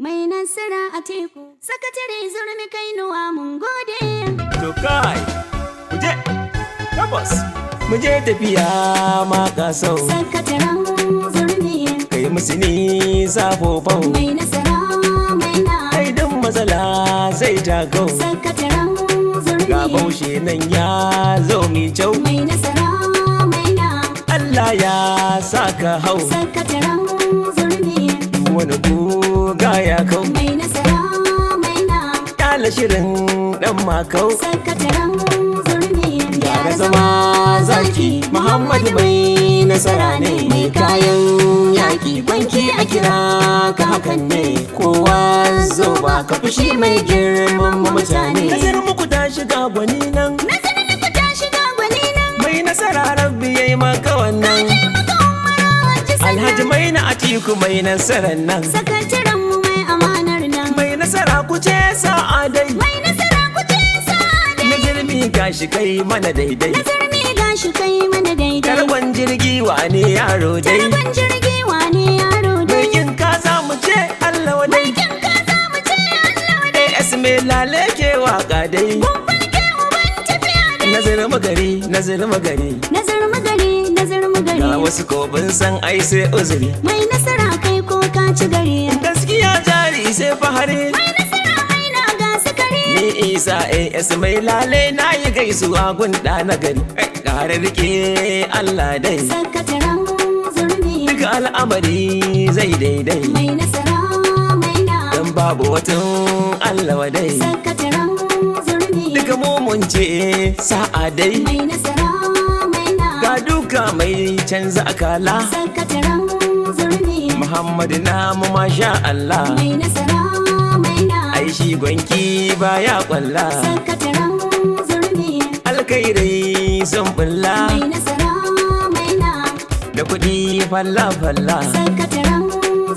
Mainasara Atiku, sakatare Zurmi Kainuwa mun gode. To kai, muje, tabbas, muje tafiya ma kasau. Sakataren Zurmi, Kai musu ni safofau. Mainasara Maina, Kai duk matsala zai takau. sakataren Zurmi, Ga baushe nan ya zo mi kyau. Mainasara Maina, Allah ya saka hau. sakataren Zurmi, Wani guga ya kau. Mainasara Maina, Kala shirin dan makau. sakataren Zurmi, Yara zama zaki Muhammadu mai nasara ne. Mai kayan yaki banki a kira ka hakan ne. Kowa zo ba ka fushi mai girman mutane. Nazar muku ta shiga gwani nan. nazarin muku ta shiga gwani nan. Mai nasara rabbi yayi maka wannan. Alhaji Maina Atiku mai nasarar nan. Sakataren mu mai amanar nan. Mai nasara kuce sa'adai. Mai nasara kuce sa'adai. Nazarmi gashi kai mana daidai. Nazarmi gashi kai mana daidai. Karban jirgi wane yaro dai. Tarban jirgi wane yaro dai. Baikin ka za mu ce Allah wadai. Kin ka za mu ce Allah wadai. Esme lale ke waka dai. Babban ke uban tafiya dai. Nazarin magari, nazarin magari. Nazar magari, nazar magari. Ga wasu kobin san ai sai uzuri. Mai nasara kai ko ka ci gari. Gaskiya jari sai fahari. Mai nasara mai na ga sakari. Ni Isa Esme lale na yi gaisuwa gunda na gari. Kare rike Allah dai. Sakataren Zurmi. Duka al'amari zai daidai. Mai nasara mai na. Dan babu watan Allah wadai. Sakataren Zurmi. Duka mu mun ce sa'a dai. Mai nasara mai na. Ga duka mai canza akala. Sakataren Zurmi. Muhammadu namu masha Allah. Mai nasara mai na. Ai shi gwanki baya kwalla. Sakataren Zurmi. Alkairai sun bulla. Mai nasara mai na. Da kuɗi falla falla. Sakataren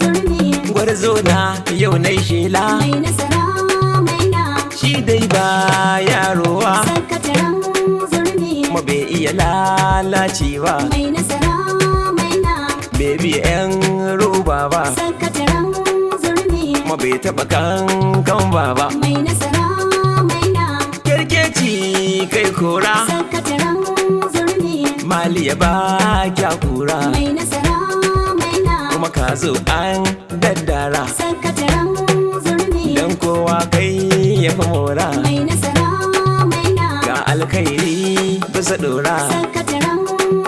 Zurmi. Gwarzo na yau nai shela. Mai nasara mai na. Shi dai ba yarowa. Sakataren Zurmi. Kuma bai iya lalacewa. Mai nasara mai na. Bai bi 'yan roba ba. Sakataren Zurmi. Kuma bai taɓa kankan ba. Mai nasara mai na. Kerkeci kai kora. Sakataren Zurmi. Maliya ba kya kura. Mai nasara mai na. Kuma ka zo an daddara. Sakataren Zurmi. Dan kowa kai ya fi mora. Mai nasara mai na. Ga alkhairi bisa dora. Sakataren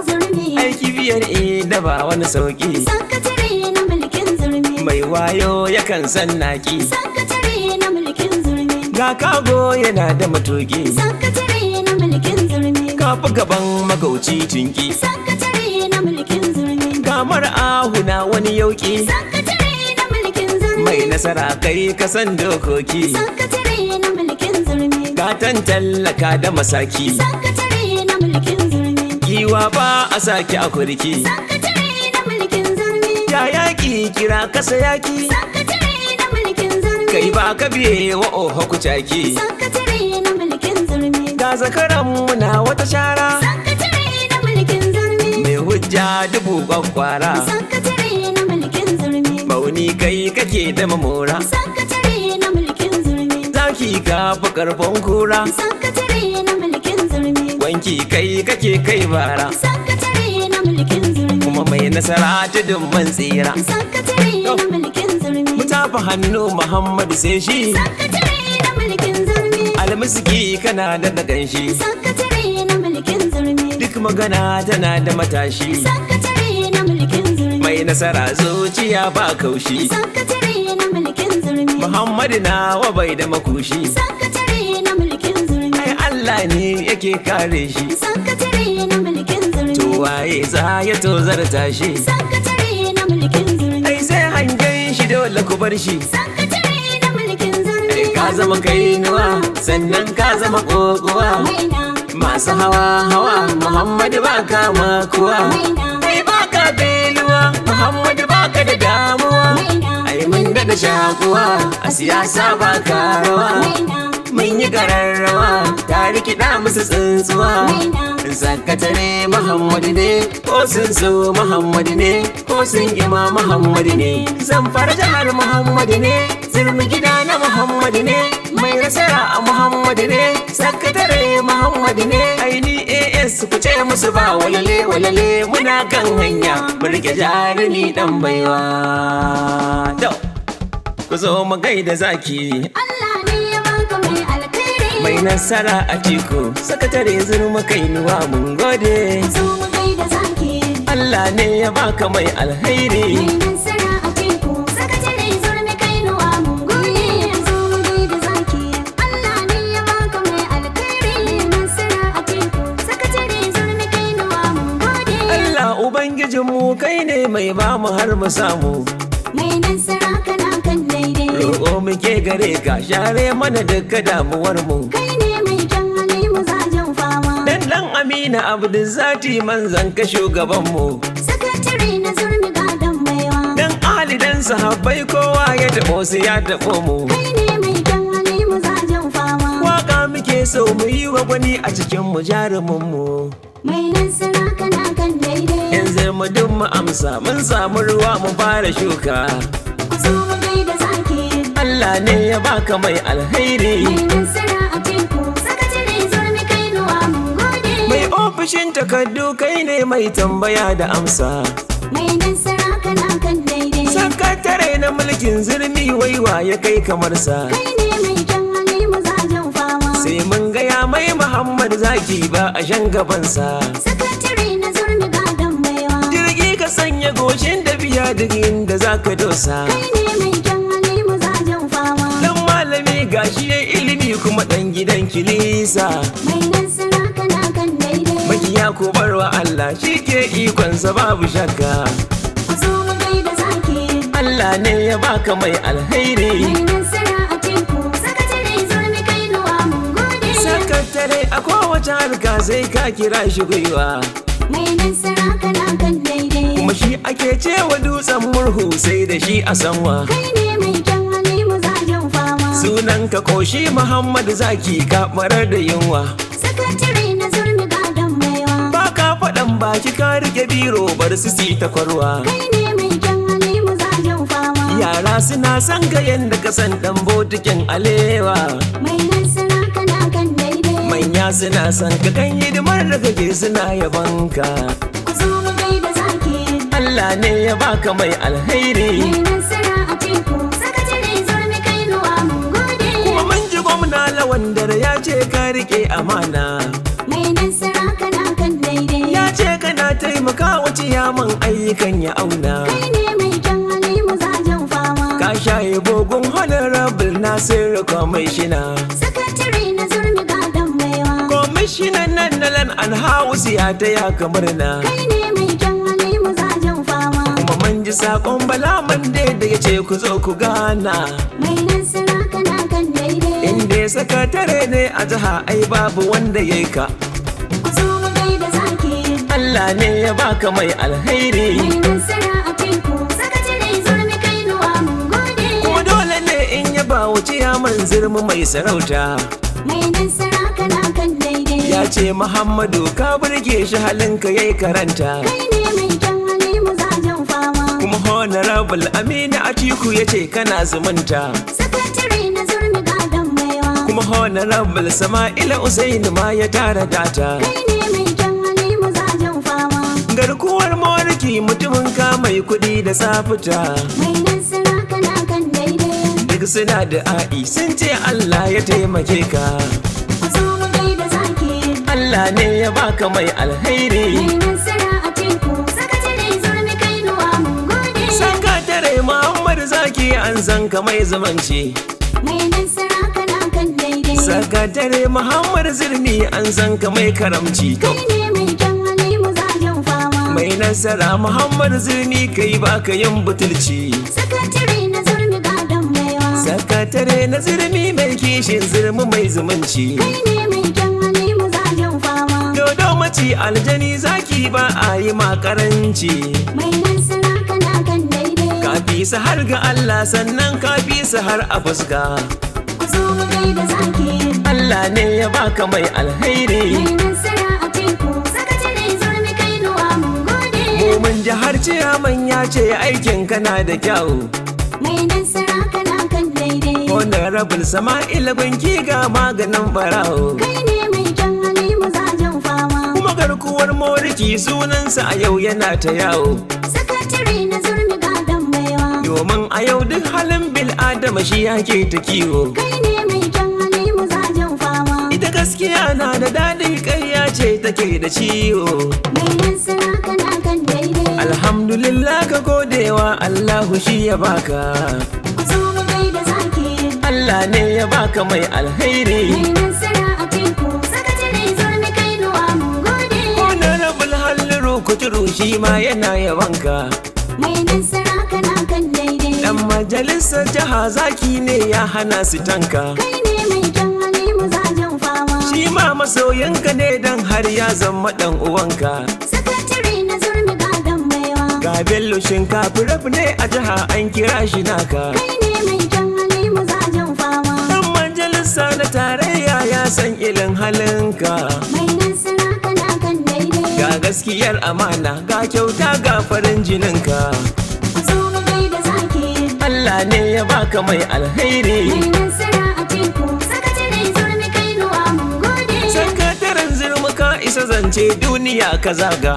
Zurmi. Aiki biyar da ba wani sauki. Sakatare na mulkin Zurmi. Mai wayo yakan san naki. Sakatare na mulkin Zurmi. Ga kago yana da matuki. Sakatare na mulkin Zurmi. Kafi gaban magauci tinki. Sakatare na mulkin Zurmi. Ga mar'ahu na wani yauki. Sakatare na mulkin Zurmi. Mai nasara kai ka san dokoki. Sakatare na mulkin Zurmi. Gatan tallaka da masaki. Sakatare na mulkin Zurmi. Giwa ba a saki a kurki. Sakatare na mulkin Zurmi. Ya yaki kira kasa yaki. Sakatare na mulkin Zurmi. Kai ba ka biye wa oho ku caki. Sakatare na mulkin Zurmi. Ga zakaran muna wata shara. Sakatare na mulkin Zurmi. Mai hujja dubu kwakwara. Sakatare na mulkin Zurmi. Bauni kai kake da mamora. Sakatare na mulkin Zurmi. Zaki ka fi karfin kura. Sakatare na mulkin Zurmi. Wanki kai kake kai bara. Sakatare na mulkin Zurmi. Kuma mai nasara tudun man tsira. Sakatare na mulkin Zurmi. Mu tafi hannu Muhammadu sai shi. Sakatare na mulkin Zurmi. Almisiki kana da ganshi. Sakatare na mulkin Zurmi. Duk magana tana da matashi. Sakatare na mulkin Zurmi. Mai nasara zuciya ba kaushi. Sakatare na mulkin Zurmi. Muhammadu na bai da makushi. Sakatare na mulkin Zurmi. Ai Allah ne yake kare shi. Sakatare na mulkin Zurmi. To waye za ya tozarta shi. Sakatare na mulkin Zurmi. Ai sai hangen shi dole ku bar shi. Sakatare na mulkin Zurmi. Ai ka zama kainuwa sannan ka zama kokowa. Maina. Masu hawa hawa Muhammadu ba kama kuwa. Maina. Ai ba ka beluwa Muhammadu ba ka da damuwa. Maina. Ai mun da shakuwa a siyasa ba ka rawa. Maina. Mun yi gararrawa ta rikida musu tsuntsuwa. Maina. Sakatare Muhammadu ne ko sun so Muhammadu ne ko sun ima Muhammadu ne. Zan fara jihar Muhammadu ne. zurmi gida na Muhammadu ne, mai nasara a Muhammadu ne, sakatare Muhammadu ne. Aini AS ku ce musu ba walale walale, muna kan hanya mu rike jarumi dan baiwa. Ku zo mu gaida zaki, Allah ne ya baka mai alkhairi. Mainasara Atiku, sakatare Zurmi Kainuwa mun gode. Ku zo mu gaida zaki, Allah ne ya baka mai alkhairi. Mainasara Atiku, sakatare Zurmi Kainuwa mun gode. Ku zo mu gaida zaki, Allah ne ya baka mai alkhairi. Mainasara Atiku, sakatare Zurmi Kainuwa mun gode. Allah Ubangijinmu kai ne mai bamu har mu samu. Mainasara kana kan daidai. Roƙo muke gare ka share mana duka damuwar mu. Kai ne mai kyan hali mazajen fama. Dan Amina Abdulzati manzan ka shugaban mu. Sakatare na Zurmi gadon baiwa. Dan Ali dan sahabbai kowa ya taɓo su ya taɓo mu. Kai ne mai kyan hali mazajen fama. Waka muke so mu yi wa gwani a cikin mu jarumin mu. Mainasara kana kan daidai. Yanzu mu duk mu amsa mun samu ruwa mu fara shuka. Ku zo mu gaida zaki. Allah ne ya baka mai alkhairi. Mainasara Atiku, sakatare Zurmi Kainuwa mun gode. Mai ofishin takardu kai ne mai tambaya da amsa. Mainasara kana kan daidai. Sakatare na mulkin Zurmi waiwa ya kai kamar sa. Kai ne mai kyan hali mazajen fama. Sai mun gaya mai Muhammad zaki ba a shan gabansa. Sakatare na Zurmi gadon baiwa. Jirgi ka sanya goshin da biya duk inda zaka dosa. Kai ne mai kyan hali mazajen fama. Dan malami gashi ya ilimi kuma dan gidan kilisa. Mainasara kana kan daidai. Makiya ko barwa Allah shi ke ikonsa babu shakka. Ku zo mu gaida zaki. Allah ne ya baka mai alkhairi. Mainasara Atiku, sakatare Zurmi Kainuwa mun gode. Sakatare a kowace harka sai ka kira shi gwiwa. Mainasara kana kan daidai. Kuma shi ake cewa dutsen murhu sai da shi a sanwa. Kai ne mai kyan hali mazajen fama. Sunan ka koshi Muhammad zaki ka marar da yunwa. Sakatare na Zurmi gadon baiwa. Baka faɗan baki ka rike biro bar su ta kwarwa. Kai ne mai kyan hali mazajen fama. Yara suna son ga yanda ka san dan botikin alewa. Mainasara kana kan daidai. Manya suna son ka kan hidimar da kake suna yabanka. Ku zo mu gaida zaki. Allah ne ya baka mai alkhairi. Mainasara Atiku, sakatare Zurmi Kainuwa mun gode. Kuma mun ji gwamna lawan dare ya ce ka rike amana. Mainasara kana kan daidai. Ya ce kana taimaka wa ciyaman ayyukan ya auna. Kai ne mai kyan hali mazajen fama. Ka shaye bogun honorable Nasiru kwamishina. Sakatare na Zurmi gadon baiwa. Kwamishinan nan na lan an house ya taya ka murna. Kai ne mai kyan hali mazajen fama. Kuma mun ji sakon bala mande da ya ce ku zo ku gana. Mainasara kana kan daidai. Inda ya sakatare ne a jiha ai babu wanda ya yi ka. Ku zo mu gaida zaki. Allah ne ya baka mai alkhairi. Mainasara Atiku, sakatare Zurmi Kainuwa mun gode. Kuma dole ne in ya ba wa ciyaman Zurmi mai sarauta. Mainasara kana kan daidai. Ya ce Muhammadu ka burge shi halinka yayi karanta. Kai ne mai kyan hali mazajen fama. Kuma honorable Aminu Atiku ya ce kana zumunta. Sakatare na Zurmi gadon baiwa. Kuma honorable Sama'ila Usaini ma ya tara data. Kai ne mai kyan hali mazajen fama. Garkuwar moriki mutumin ka mai kuɗi da safuta. Mainasara kana kan daidai. Duk suna da a'i sun ce Allah ya taimake ka. Ku zo mu gaida zaki. Allah ne ya baka mai alkhairi. Mainasara Atiku, sakatare Zurmi Kainuwa mun gode. Sakatare Muhammad zaki an san ka mai zumunci. Mainasara kana kan daidai. Sakatare Muhammad Zurmi an san ka mai karamci. Kai ne mai kyan hali mazajen fama. Mai nasara Muhammad Zurmi kai baka yin butulci. Sakatare na Zurmi gadon baiwa. Sakatare na Zurmi mai kishin Zurmi mai zumunci. Kai ne mai kyan hali mazajen fama. Dodo mace aljani zaki ba a yi makaranci. Mainasara kana kan daidai. Ka fi su har ga Allah sannan ka fi su har a fuska. Ku zo mu gaida zaki. Allah ne ya baka mai alkhairi. Mainasara Atiku, sakatare Zurmi Kainuwa mun gode. Mun ji har ciyaman ya ce aikin kana da kyau. Mainasara kana kan daidai. Honorable Sama'ila Gwanki ga maganin barawo. Kai ne mai kyan hali mazajen fama. Kuma garkuwar moriki sunansa a yau yana ta yawo. Sakatare na zurmi gadon baiwa. Domin a yau duk halin bil'adama shi yake ta kiwo. Kai ne mai kyan hali mazajen fama. Ita gaskiya na da daɗi ƙarya ce take da ciwo. Mai nasara kana kan daidai. Alhamdulillah ka godewa Allahu shi ya baka. Ku zo mu gaida zaki. Allah ne ya baka mai alheri. Mai nasara Atiku sakatare zurmi kainuwa mun gode. Honorable Halliru Kuturu shi ma yana yabanka. Mai nasara kana kan daidai. Dan majalisar jiha zaki ne ya hana su tanka. Kai ne mai kyan hali mazajen fama. Shi ma masoyinka ne dan har ya zama dan uwanka. Sakatare na zurmi gadon baiwa. Ga Bello shinkafi raf ne a jiha an kira shi naka. Kai ne mai kyan hali mazajen fama. Dan majalisa na tarayya ya san ilin halinka. Mai nasara kana kan daidai. Ga gaskiyar amana ga kyauta ga farin jininka. Ku zo mu gaida zaki. Allah ne ya baka mai alheri. Mai nasara Atiku sakatare zurmi kainuwa mun gode. Sakataren zurmuka isa zance duniya ka zaga.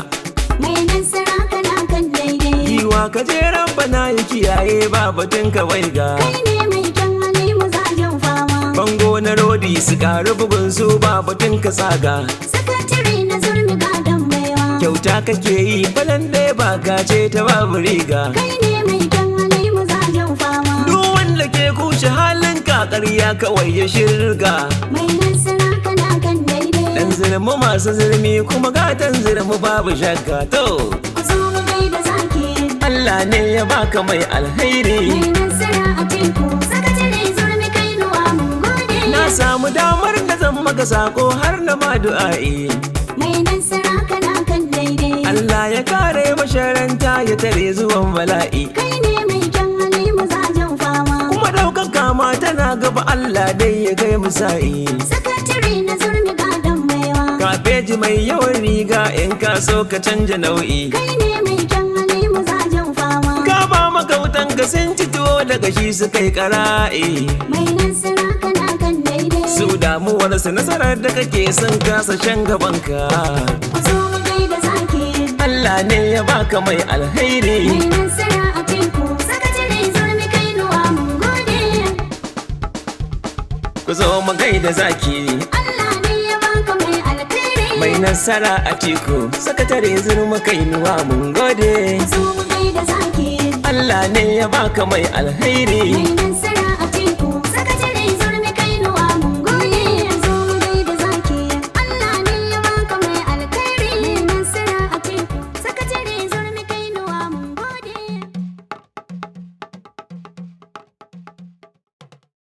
Mai nasara kana kan daidai. Yiwa ka je bana ya kiyaye ba batun ka waiga. Kai ne mai kyan hali mazajen fama. Bango na rodi su karu bugun su ba batun ka tsaga. Sakatare na zurmi gadon baiwa. Kyauta kake yi balan ɗaya ba gace ta babu riga. Kai ne mai kyan hali mazajen fama. Duk wanda ke kushe halin ka ƙarya kawai ya shirga. Mai nasara kana kan daidai. Dan zirmu masu zirmi kuma gatan zirmu babu shakka to. Ku zo mu gaida zaki. Allah ne ya baka mai alheri. Mai nasara Atiku sakatare zurmi kainuwa mun gode. Na samu damar da zan maka sako har na ma du'a'i. Mai nasara kana kan daidai. Allah ya kare masharanta ya tare zuwan bala'i. Kai ne mai kyan hali mazajen fama. Kuma ɗaukaka ma tana gaba Allah dai ya kai musa'i. Sakatare na zurmi gadon baiwa. Kafeji mai yawan riga in ka so ka canja nau'i. Kai ne mai kyan hali mazajen fama. Ka ba makautan ka sun ci tuwo daga shi su kai ƙara'i. Mai nasara kana kan daidai. Su damuwarsu nasarar da kake sun kasa shan gabanka. Ku zo mu gaida zaki. Allah ne ya baka mai alheri. Mai nasara Atiku sakatare zurmi kainuwa mun gode. Ku zo mu gaida zaki. Allah ne ya baka mai alkhairi. Mai nasara Atiku sakatare zurmi kainuwa mun gode. Ku zo mu gaida zaki. Allah ne ya baka mai alheri. Mai nasara